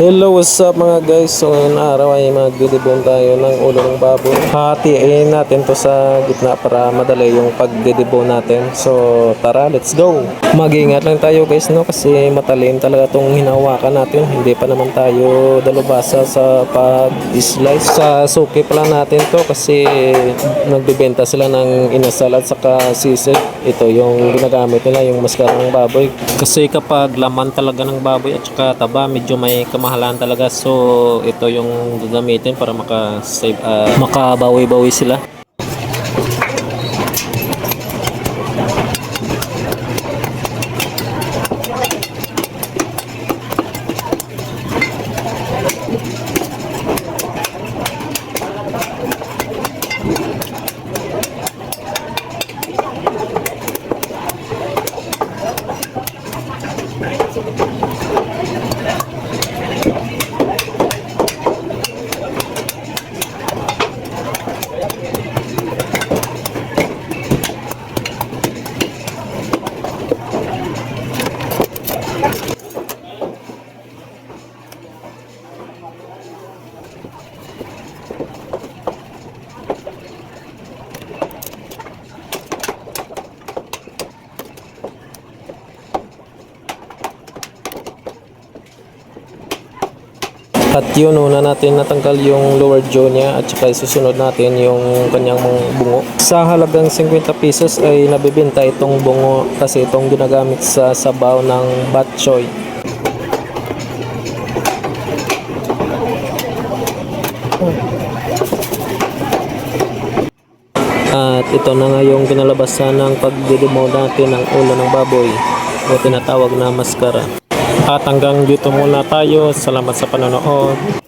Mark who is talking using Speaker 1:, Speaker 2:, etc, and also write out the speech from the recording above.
Speaker 1: Hello, what's up mga guys? So ngayong araw ay magdidibon tayo ng ulo ng baboy. Hatiin natin to sa gitna para madali yung pagdidibon natin. So tara, let's go! Mag-ingat lang tayo guys, no? Kasi matalim talaga tong hinawakan natin. Hindi pa naman tayo dalubasa sa pag-slice. Sa suki pa lang natin to kasi nagbibenta sila ng inasal at saka sisig. Ito yung ginagamit nila, yung maskara ng baboy. Kasi kapag laman talaga ng baboy at saka taba, medyo may kamahalan talaga. So ito yung gagamitin para maka-save, makabawi-bawi sila. At yun, una natin natanggal yung lower jaw niya at saka susunod natin yung kanyang bungo. Sa halagang 50 pesos ay nabibenta itong bungo kasi itong ginagamit sa sabaw ng bok choy. At ito na nga yung kinalabasan ng pagdidimaw natin ng ulo ng baboy o tinatawag na maskara. At hanggang dito muna tayo. Salamat sa panonood.